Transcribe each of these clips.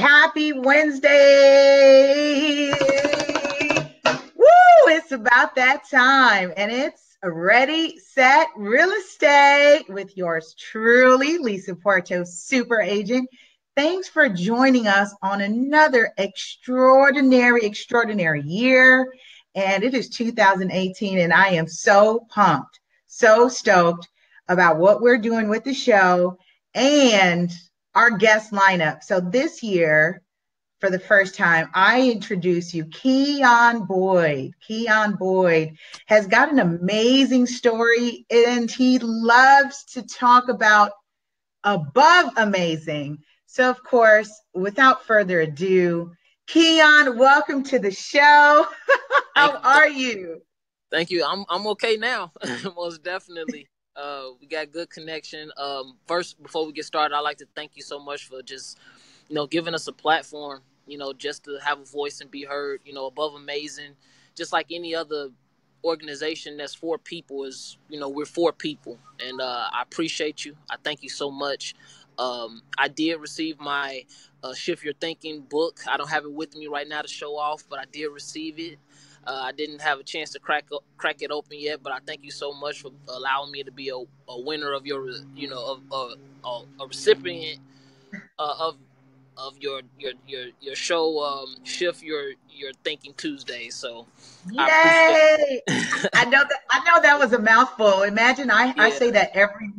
Happy Wednesday. Woo! It's about that time, and it's ready, set, real estate with yours truly, Lisa Porto, super agent. Thanks for joining us on another extraordinary year. And it is 2018, and I am so pumped, so stoked about what we're doing with the show and our guest lineup. So this year, for the first time, I introduce you Keion Boyde. Keion Boyde has got an amazing story, and he loves to talk about above amazing. So, of course, without further ado, Keion, welcome to the show. Thank How you. are you? Thank you. I'm okay now. Most definitely. We got good connection. First, before we get started, I'd like to thank you so much for just, giving us a platform, just to have a voice and be heard, above amazing. Just like any other organization that's for people is, we're for people. And I appreciate you. I thank you so much. I did receive my Shift Your Thinking book. I don't have it with me right now to show off, but I did receive it. I didn't have a chance to crack it open yet, but I thank you so much for allowing me to be a winner of your, a recipient of your show, Shift Your Thinking Tuesday. So I appreciate Yay! it. I know that was a mouthful. Imagine I say Yeah. that every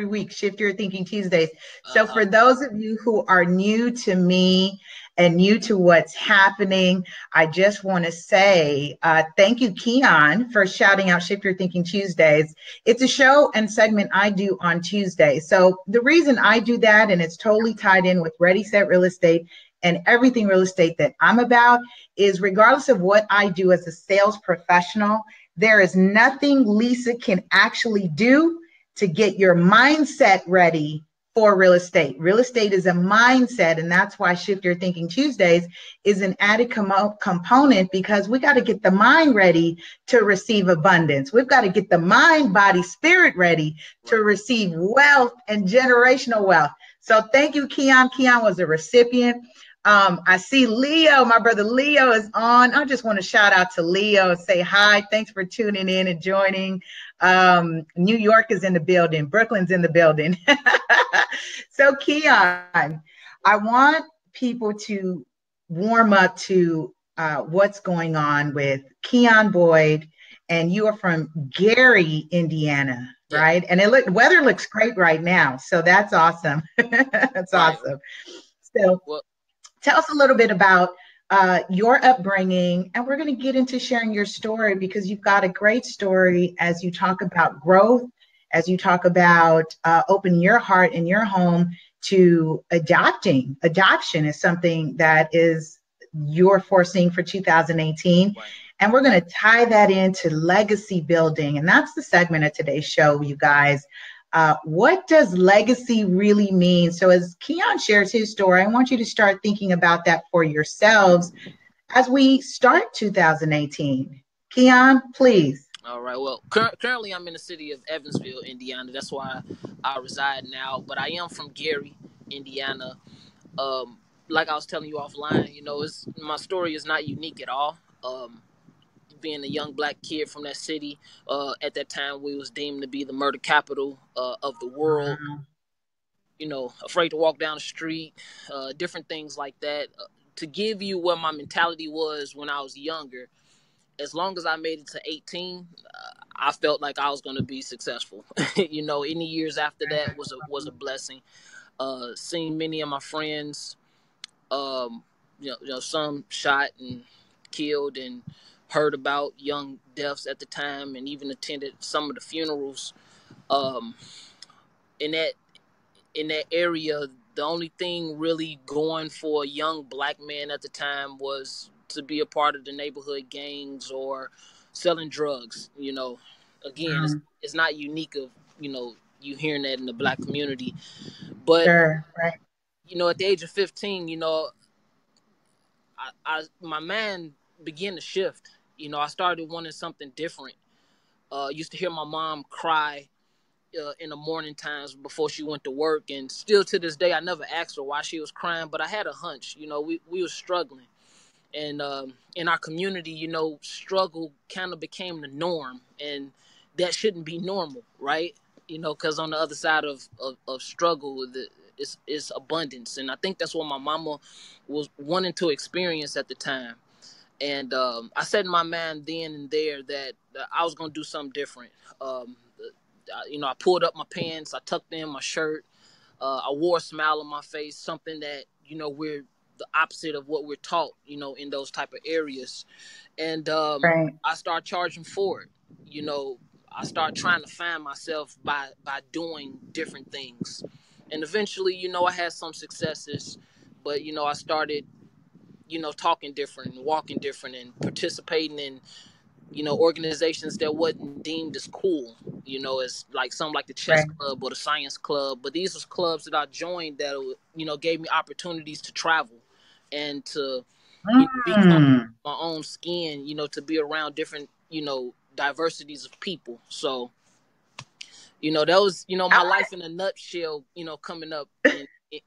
week, shift your thinking Tuesdays. So Uh-huh. for those of you who are new to me and new to what's happening, I just want to say thank you, Keion, for shouting out Shift Your Thinking Tuesdays. It's a show and segment I do on Tuesday. So the reason I do that, and it's totally tied in with Ready, Set, Real Estate and everything real estate that I'm about, is regardless of what I do as a sales professional, there is nothing Lisa can actually do to get your mindset ready for real estate. Real estate is a mindset, and that's why Shift Your Thinking Tuesdays is an added component, because we got to get the mind ready to receive abundance. We've got to get the mind, body, spirit ready to Right. receive wealth and generational wealth. So thank you, Keion. Keion was a recipient. I see Leo, my brother Leo is on. I just want to shout out to Leo and say hi. Thanks for tuning in and joining. New York is in the building. Brooklyn's in the building. So, Keion, I want people to warm up to what's going on with Keion Boyde, and you are from Gary, Indiana, Yeah. right? And weather looks great right now, so that's awesome. That's Right. awesome. So, Well. tell us a little bit about your upbringing, and we're going to get into sharing your story, because you've got a great story as you talk about growth, as you talk about opening your heart and your home to adopting. Adoption is something that is you're foreseeing for 2018. Right. And we're going to tie that into legacy building. And that's the segment of today's show, you guys. What does legacy really mean? So as Keion shares his story, I want you to start thinking about that for yourselves as we start 2018. Keion, please. All right. Well, currently I'm in the city of Evansville, Indiana. That's why I reside now. But I am from Gary, Indiana. Like I was telling you offline, it's my story is not unique at all. Being a young black kid from that city, at that time we was deemed to be the murder capital of the world. Wow. Afraid to walk down the street, different things like that. To give you what my mentality was when I was younger, as long as I made it to 18, I felt like I was going to be successful. Any years after that was a blessing. Seeing many of my friends, um, some shot and killed, and heard about young deaths at the time, and even attended some of the funerals. Um, in that in that area, the only thing really going for a young black man at the time was to be a part of the neighborhood gangs or selling drugs. Again, it's, Wow. it's not unique of you hearing that in the black community, but Sure. Right. at the age of 15, my man began to shift. I started wanting something different. Used to hear my mom cry in the morning times before she went to work, and still to this day I never asked her why she was crying, but I had a hunch. We were struggling, and in our community, struggle kind of became the norm, and that shouldn't be normal, right? Because on the other side of struggle, it's abundance, and I think that's what my mama was wanting to experience at the time. And I said in my mind then and there that I was gonna do something different. I pulled up my pants, I tucked in my shirt, I wore a smile on my face, something that we're the opposite of what we're taught, in those type of areas. And Right. I start charging forward. I start trying to find myself by doing different things, and eventually, I had some successes, but I started, talking different and walking different and participating in organizations that wasn't deemed as cool, as like some like the chess Right. club or the science club. But these was clubs that I joined that, gave me opportunities to travel and to, be comfortable Mm. in my own skin, to be around different, diversities of people. So, that was, my life in a nutshell, coming up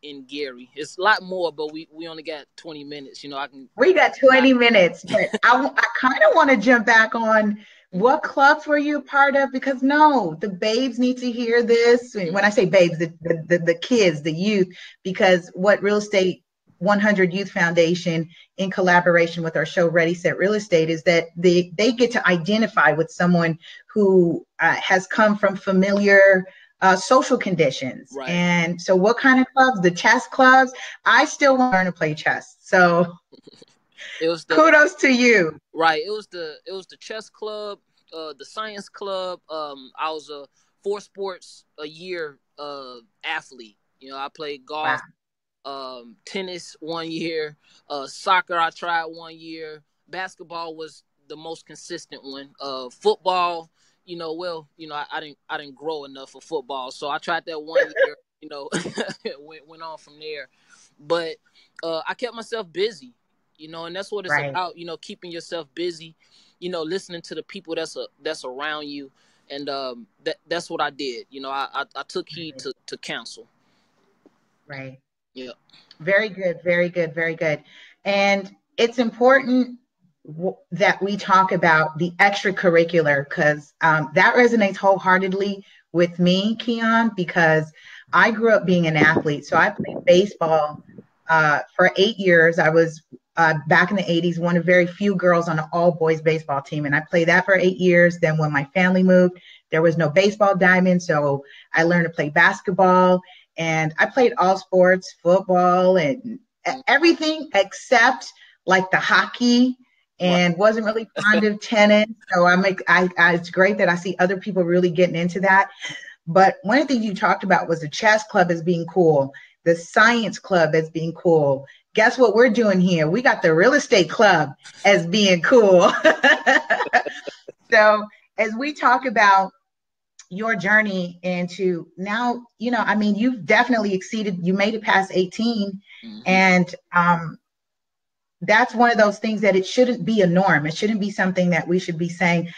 in Gary. It's a lot more, but we only got 20 minutes. I can. We got 20 minutes, but I kind of want to jump back on what clubs were you a part of? Because no, the babes need to hear this. When I say babes, the kids, the youth, because what Real Estate 100 Youth Foundation, in collaboration with our show Ready Set Real Estate, is that they get to identify with someone who has come from familiar social conditions. Right. And so what kind of clubs? The chess clubs. I still want to learn to play chess. So it was kudos to you. Right. It was the chess club, the science club. I was a 4 sports a year athlete. I played golf, tennis 1 year, soccer I tried 1 year. Basketball was the most consistent one. Football, I didn't grow enough for football, so I tried that 1 year. Went on from there, but I kept myself busy. And that's what it's Right. about. Keeping yourself busy. Listening to the people that's around you, and that's what I did. I took heed to counsel. Right. Yeah. Very good. Very good. Very good. And it's important that we talk about the extracurricular, because that resonates wholeheartedly with me, Keion, because I grew up being an athlete. So I played baseball for 8 years. I was back in the 80s, one of very few girls on an all boys baseball team. And I played that for 8 years. Then when my family moved, there was no baseball diamond. So I learned to play basketball, and I played all sports, football and everything except like the hockey, and wasn't really fond of tennis. So it's great that I see other people really getting into that. But one of the things you talked about was the chess club as being cool, the science club as being cool. Guess what we're doing here? We got the real estate club as being cool. So as we talk about your journey into now, you've definitely exceeded, you made it past 18. Mm-hmm. And that's one of those things that it shouldn't be a norm. It shouldn't be something that we should be saying,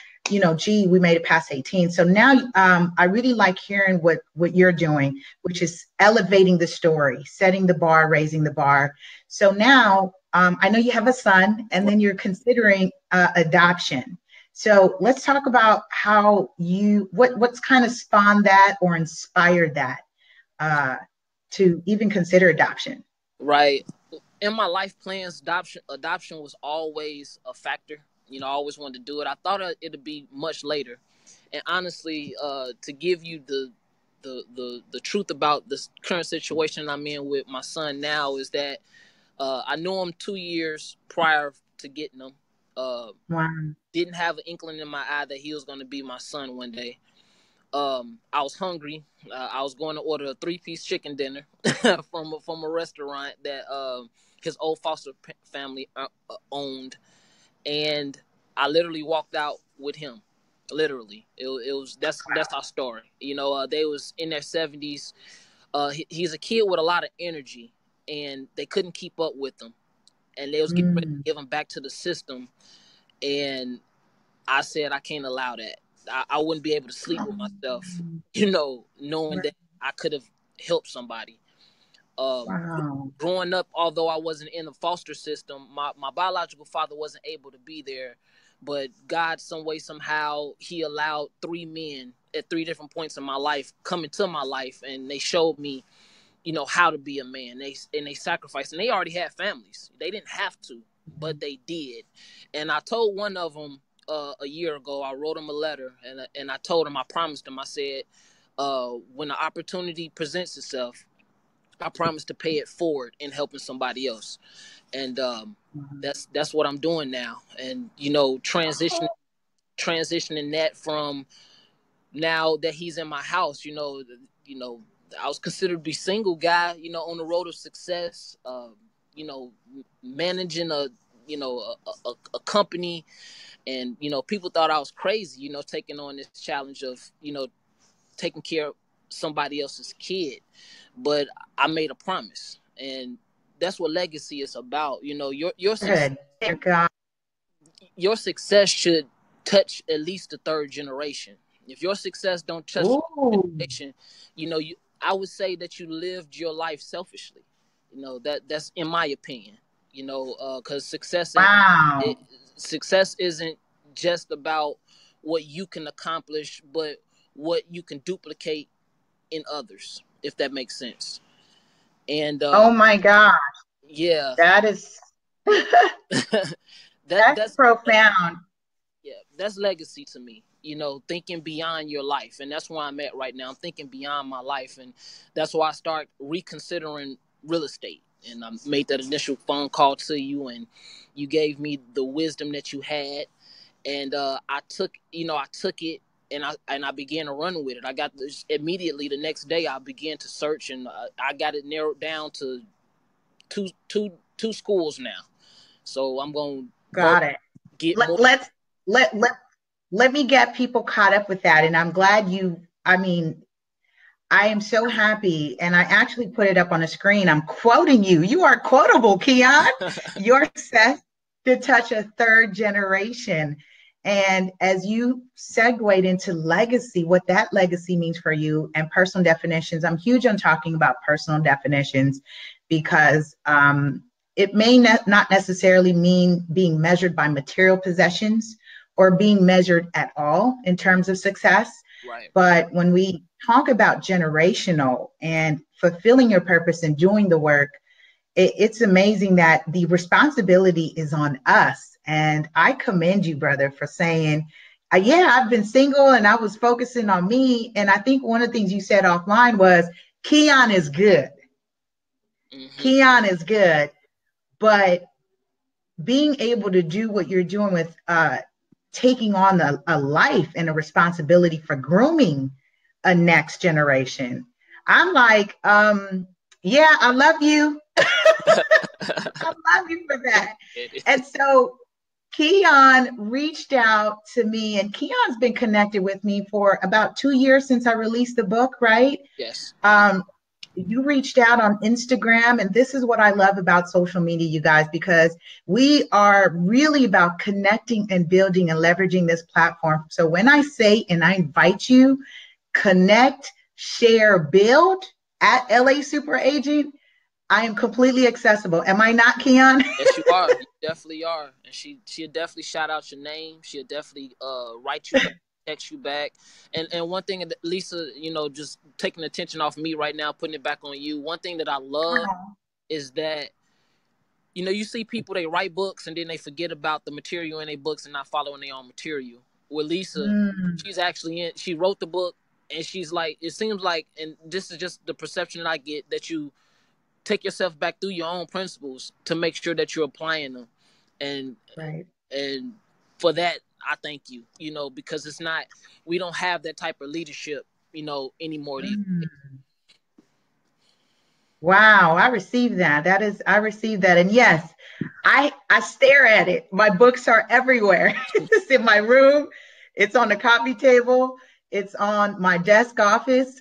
gee, we made it past 18. So now I really like hearing what you're doing, which is elevating the story, setting the bar, raising the bar. So now I know you have a son, and then you're considering adoption. So let's talk about how what's kind of spawned that or inspired that to even consider adoption. Right. In my life plans, adoption was always a factor. I always wanted to do it. I thought it'd be much later. And honestly, to give you the truth about this current situation I'm in with my son now is that I knew him 2 years prior to getting him. Wow. Didn't have an inkling in my eye that he was going to be my son one day. I was hungry. I was going to order a 3-piece chicken dinner from a restaurant that his old foster family owned, and I literally walked out with him. Literally, it was that's our story. They was in their 70s. He's a kid with a lot of energy, and they couldn't keep up with him, and they was getting ready to give him back to the system, and I said I can't allow that. I wouldn't be able to sleep with myself, knowing that I could have helped somebody. Wow. Growing up, although I wasn't in the foster system, my biological father wasn't able to be there, but God, some way, somehow, he allowed 3 men at 3 different points in my life come into my life, and they showed me, how to be a man. They sacrificed, and they already had families. They didn't have to, but they did. And I told one of them a year ago. I wrote him a letter, and I told him, I promised him. I said, when the opportunity presents itself, I promise to pay it forward in helping somebody else. And that's what I'm doing now. And transitioning that from now that he's in my house. I was considered to be single guy, on the road of success, managing a company, and people thought I was crazy, taking on this challenge of taking care of somebody else's kid. But I made a promise, and that's what legacy is about. Your success, your success should touch at least the 3rd generation. If your success don't touch the 3rd generation, I would say that you lived your life selfishly. That's in my opinion. Because success isn't just about what you can accomplish, but what you can duplicate in others, if that makes sense. And oh my gosh, yeah, that is that's profound. That's legacy to me. Thinking beyond your life, and that's where I'm at right now. I'm thinking beyond my life, and that's why I start reconsidering real estate. And I made that initial phone call to you, and you gave me the wisdom that you had, and I took it, and I began to run with it. I got this immediately the next day. I began to search, and I got it narrowed down to two schools now. So I'm going to get more. Let me get people caught up with that. And I'm glad I am so happy. And I actually put it up on the screen. I'm quoting you. You are quotable, Keion. Your success to touch a 3rd generation. And as you segued into legacy, what that legacy means for you and personal definitions, I'm huge on talking about personal definitions because it may not necessarily mean being measured by material possessions or being measured at all in terms of success. Right. But when we talk about generational and fulfilling your purpose and doing the work, it's amazing that the responsibility is on us. And I commend you, brother, for saying, I've been single and I was focusing on me. And I think one of the things you said offline was, Keion is good. Mm-hmm. Keion is good. But being able to do what you're doing with taking on a life and a responsibility for grooming a next generation, I'm like, I love you. I love you for that. And so Keion reached out to me, and Keion's been connected with me for about 2 years since I released the book, right? Yes. You reached out on Instagram, and this is what I love about social media, you guys, because we are really about connecting and building and leveraging this platform. So when I say, and I invite you, connect, share, build at LA Super Agent, I am completely accessible. Am I not, Keion? Yes, you are. You definitely are. And she'll definitely shout out your name. She'll definitely write you back, text you back. And one thing, Lisa, just taking attention off me right now, putting it back on you. One thing that I love is that, you see people, they write books and then they forget about the material in their books and not following their own material. With Lisa, she's actually she wrote the book, and she's like, it seems like, and this is just the perception that I get, that you take yourself back through your own principles to make sure that you're applying them. And for that, I thank you, because it's not, we don't have that type of leadership, anymore. Wow, I received that. I received that. And yes, I stare at it. My books are everywhere. It's in my room. It's on the coffee table. It's on my desk office.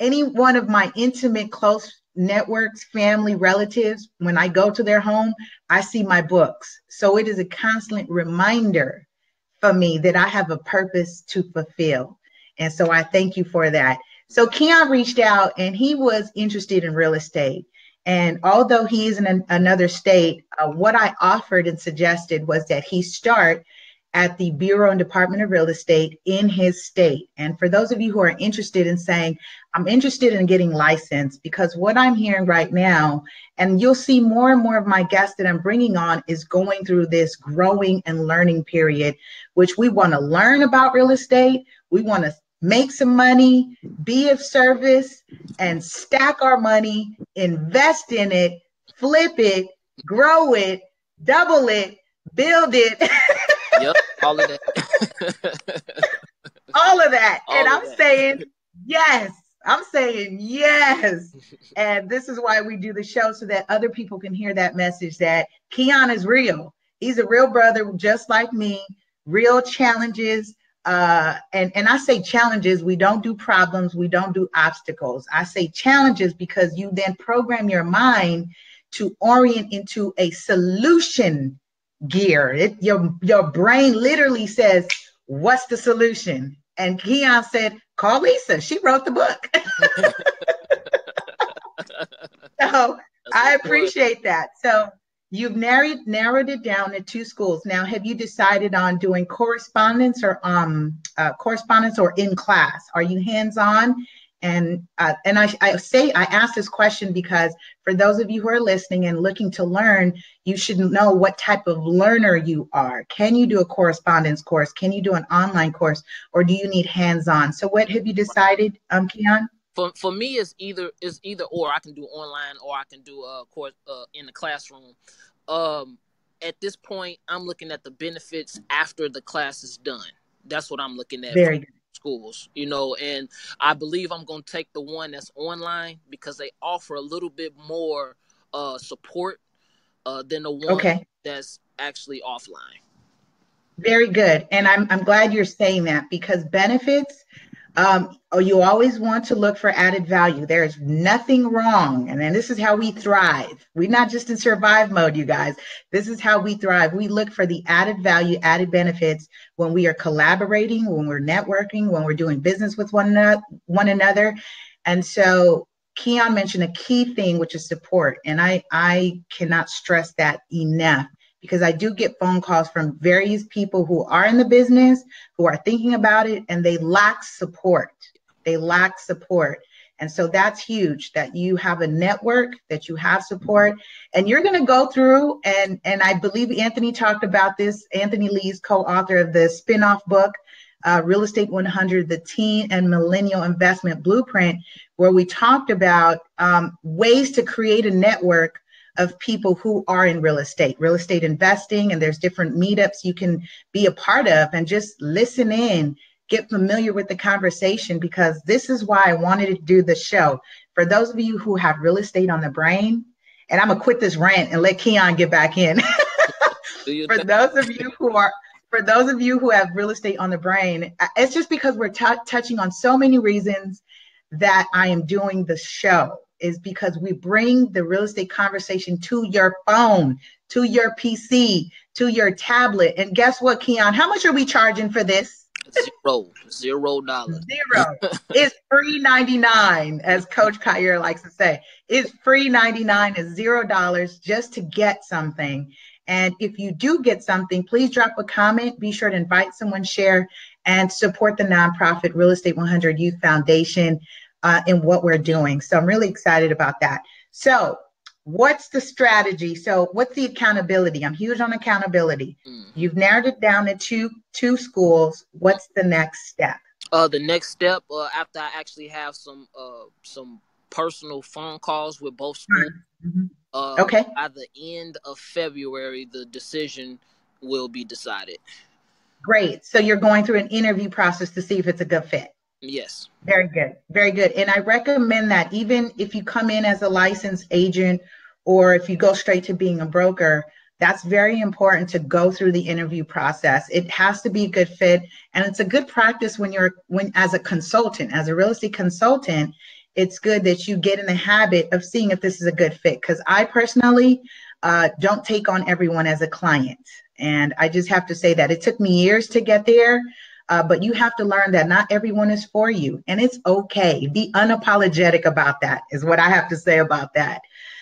Any one of my intimate, close networks, family, relatives, when I go to their home, I see my books. So it is a constant reminder for me that I have a purpose to fulfill. And so I thank you for that. So Keion reached out and he was interested in real estate. And although he is in another state, what I offered and suggested was that he start at the Bureau and Department of Real Estate in his state. And for those of you who are interested in saying, I'm interested in getting licensed, because what I'm hearing right now, and you'll see more and more of my guests that I'm bringing on, is going through this growing and learning period, which we want to learn about real estate. We want to make some money, be of service, and stack our money, invest in it, flip it, grow it, double it, build it. Yep, all of that. All of that. All and of I'm that. saying yes. I'm saying yes. And this is why we do the show, so that other people can hear that message that Keion is real. He's a real brother, just like me, real challenges. And I say challenges, we don't do problems, we don't do obstacles. I say challenges because you then program your mind to orient into a solution gear. Your brain literally says, what's the solution? And Keion said, call Lisa. She wrote the book. So I appreciate that. So you've narrowed it down to 2 schools. Now, have you decided on doing correspondence or in class? Are you hands-on? And I ask this question because for those of you who are listening and looking to learn, you should know what type of learner you are. Can you do a correspondence course? Can you do an online course? Or do you need hands-on? So what have you decided, Keion? For me, it's either or. I can do online or I can do a course in the classroom. At this point, I'm looking at the benefits after the class is done. That's what I'm looking at. Very good. Schools, and I believe I'm going to take the one that's online because they offer a little bit more support than the one that's actually offline. Very good. And I'm glad you're saying that, because benefits, you always want to look for added value. There is nothing wrong. And then this is how we thrive. We're not just in survive mode, you guys. This is how we thrive. We look for the added value, added benefits when we are collaborating, when we're networking, when we're doing business with one another. And so Keion mentioned a key thing, which is support. And I cannot stress that enough, because I do get phone calls from various people who are in the business, who are thinking about it, and they lack support. They lack support. And so that's huge, that you have a network, that you have support, and you're going to go through, and I believe Anthony talked about this. Anthony Lee's co-author of the spinoff book, Real Estate 100, the Teen and Millennial Investment Blueprint, where we talked about ways to create a network of people who are in real estate investing, and there's different meetups you can be a part of and just listen in, get familiar with the conversation, because this is why I wanted to do the show. For those of you who have real estate on the brain, and I'm gonna quit this rant and let Keion get back in. For those of you who have real estate on the brain, it's just because we're touching on so many reasons that I am doing the show, is because we bring the real estate conversation to your phone, to your PC, to your tablet. And guess what, Keion? How much are we charging for this? $0. Zero. It's free 99, as Coach Kyer likes to say. It's free 99, is $0 just to get something. And if you do get something, please drop a comment. Be sure to invite someone, share, and support the nonprofit Real Estate 100 Youth Foundation in what we're doing. So I'm really excited about that. So what's the strategy? So what's the accountability? I'm huge on accountability. You've narrowed it down to two schools. What's the next step? The next step, after I actually have some personal phone calls with both schools, by the end of February, the decision will be decided. Great. So you're going through an interview process to see if it's a good fit. Yes. Very good. Very good. And I recommend that even if you come in as a licensed agent, or if you go straight to being a broker, that's very important to go through the interview process. It has to be a good fit. And it's a good practice when as a consultant, as a real estate consultant, it's good that you get in the habit of seeing if this is a good fit. Because I personally, don't take on everyone as a client. And I just have to say that it took me years to get there. But you have to learn that not everyone is for you, and it's okay. Be unapologetic about that is what I have to say about that.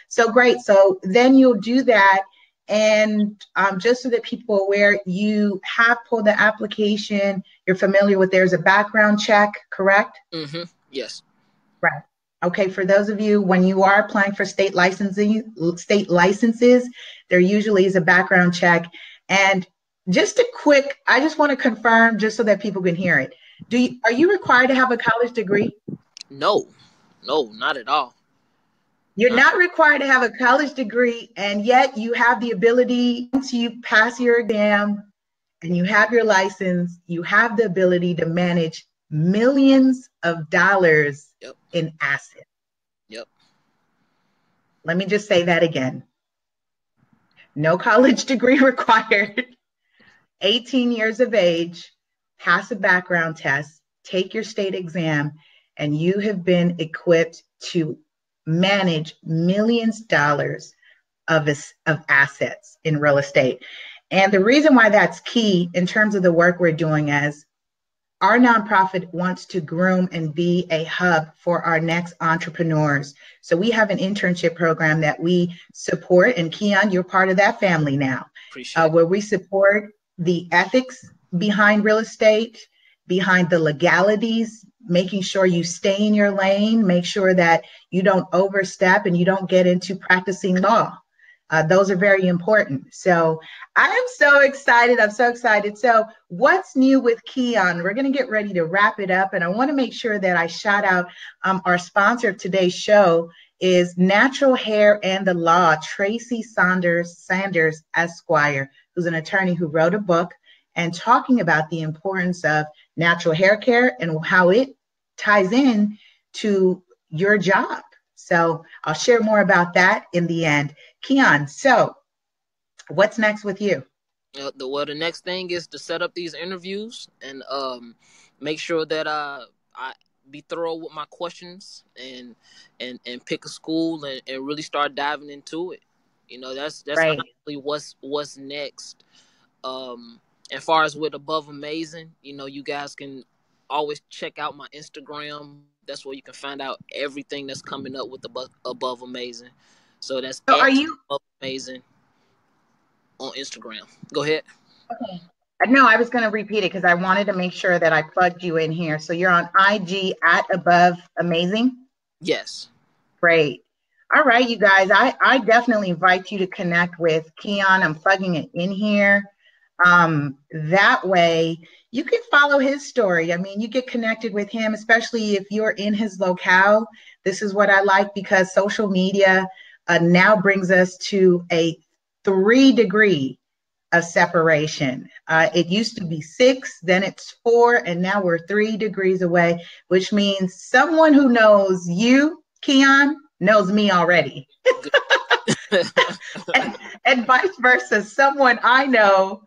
So great. So then you'll do that. And just so that people are aware, you have pulled the application. You're familiar with there's a background check, correct? Mm-hmm. Yes. Right. Okay. For those of you, when you are applying for state licenses, there usually is a background check. And I just want to confirm, just so that people can hear it. Are you required to have a college degree? No, not at all. You're not required to have a college degree, and yet you have the ability, once you pass your exam and you have your license, you have the ability to manage millions of dollars in assets. Yep. Let me just say that again. No college degree required. 18 years of age, pass a background test, take your state exam, and you have been equipped to manage millions of dollars of assets in real estate. And the reason why that's key in terms of the work we're doing is our nonprofit wants to groom and be a hub for our next entrepreneurs. So we have an internship program that we support, and Keion, you're part of that family now, where we support the ethics behind real estate, behind the legalities, making sure you stay in your lane, make sure that you don't overstep and you don't get into practicing law. Those are very important. So I am so excited. I'm so excited. So what's new with Keion? We're going to get ready to wrap it up. And I want to make sure that I shout out our sponsor of today's show is Natural Hair and the Law, Tracy Sanders Esquire, who's an attorney who wrote a book and talking about the importance of natural hair care and how it ties in to your job. So I'll share more about that in the end. Keion, so what's next with you? The next thing is to set up these interviews and make sure that I be thorough with my questions and pick a school and really start diving into it. You know, that's right. honestly what's next. As far as with Above Amazing, you know, you guys can always check out my Instagram. That's where you can find out everything that's coming up with Above Amazing. So that's are you Above Amazing on Instagram. Go ahead. Okay. No, I was going to repeat it because I wanted to make sure that I plugged you in here. So you're on IG at Above Amazing? Yes. Great. All right, you guys. I definitely invite you to connect with Keion. I'm plugging it in here. That way you can follow his story. I mean, you get connected with him, especially if you're in his locale. This is what I like because social media now brings us to a 3-degree of separation. It used to be 6, then it's 4, and now we're 3 degrees away, which means someone who knows you, Keion, knows me already. and vice versa. Someone I know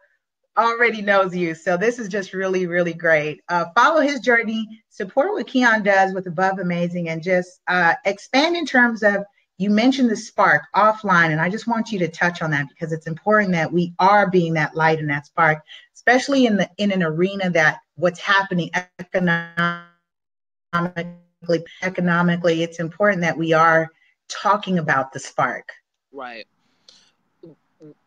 already knows you. So this is just really, really great. Follow his journey, support what Keion does with Above Amazing, and just expand in terms of, you mentioned the spark offline, and I just want you to touch on that because it's important that we are being that light and that spark, especially in an arena that what's happening economically. It's important that we are talking about the spark. Right.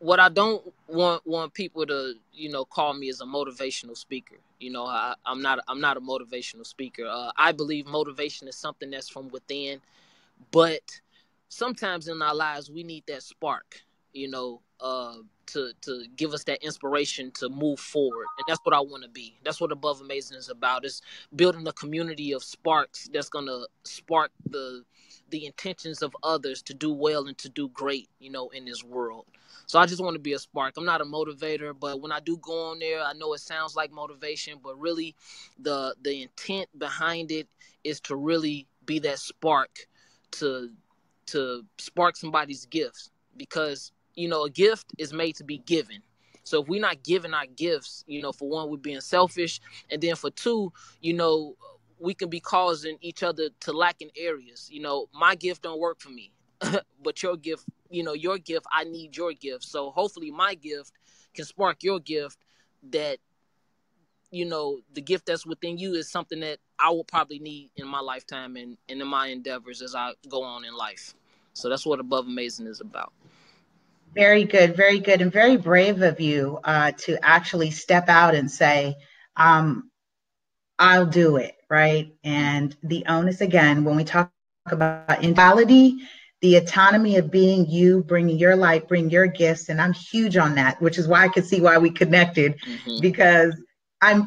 What I don't want people to, you know, call me as a motivational speaker. You know, I'm not a motivational speaker. I believe motivation is something that's from within, but sometimes in our lives we need that spark, you know, to give us that inspiration to move forward. And that's what I want to be. That's what Above Amazing is about, is building a community of sparks that's going to spark the intentions of others to do well and to do great, you know, in this world. So I just want to be a spark. I'm not a motivator, but when I do go on there, I know it sounds like motivation, but really the intent behind it is to really be that spark to spark somebody's gifts, because, you know, a gift is made to be given. So if we're not giving our gifts, you know, for one, we're being selfish, and then for two, you know, we can be causing each other to lack in areas. You know, my gift don't work for me, but your gift your gift, I need your gift. So hopefully my gift can spark your gift, that the gift that's within you is something that I will probably need in my lifetime and in my endeavors as I go on in life. So that's what Above Amazing is about. Very good, and very brave of you to actually step out and say, I'll do it, right? And the onus, again, when we talk about individuality, the autonomy of being you, bringing your light, bring your gifts, and I'm huge on that, which is why I could see why we connected, because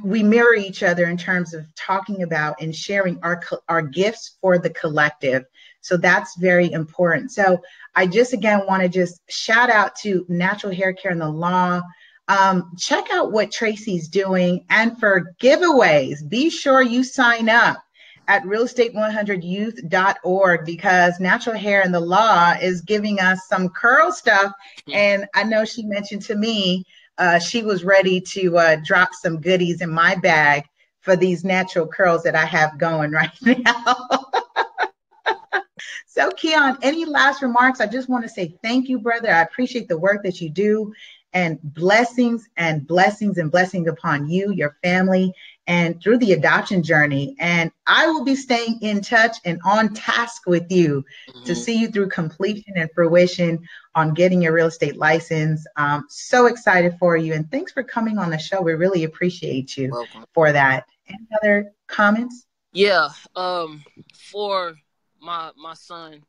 we mirror each other in terms of talking about and sharing our gifts for the collective. So that's very important. So I just, again, want to just shout out to Natural Hair Care and the Law. Check out what Tracy's doing. And for giveaways, be sure you sign up at realestate100youth.org, because Natural Hair and the Law is giving us some curl stuff. And I know she mentioned to me she was ready to drop some goodies in my bag for these natural curls that I have going right now. So, Keion, any last remarks? I just want to say thank you, brother. I appreciate the work that you do, and blessings and blessings and blessings upon you, your family, and through the adoption journey. And I will be staying in touch and on task with you to see you through completion and fruition on getting your real estate license. So excited for you. And thanks for coming on the show. We really appreciate you for that. Any other comments? Yeah. For my son,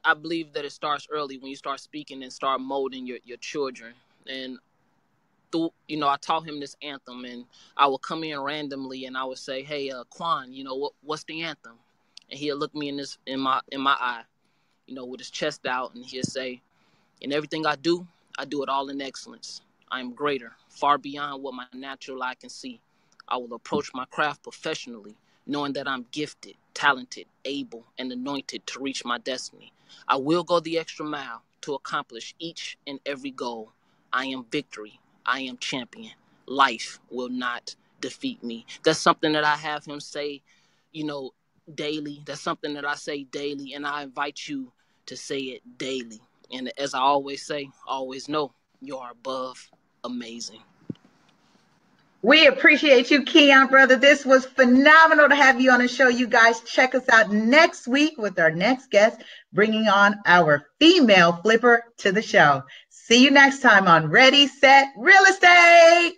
I believe that it starts early when you start speaking and start molding your children. And I taught him this anthem, and I would come in randomly and I would say, "Hey, Quan, what's the anthem?" And he'll look me in my eye, with his chest out, and he'll say, "In everything I do it all in excellence. I am greater, far beyond what my natural eye can see. I will approach my craft professionally, knowing that I'm gifted, talented, able, and anointed to reach my destiny. I will go the extra mile to accomplish each and every goal. I am victory. I am champion. Life will not defeat me." That's something that I have him say, daily. That's something that I say daily, and I invite you to say it daily. And as I always say, always know you are above amazing. We appreciate you, Keion, brother. This was phenomenal to have you on the show. You guys check us out next week with our next guest, bringing on our female flipper to the show. See you next time on Ready, Set, Real Estate.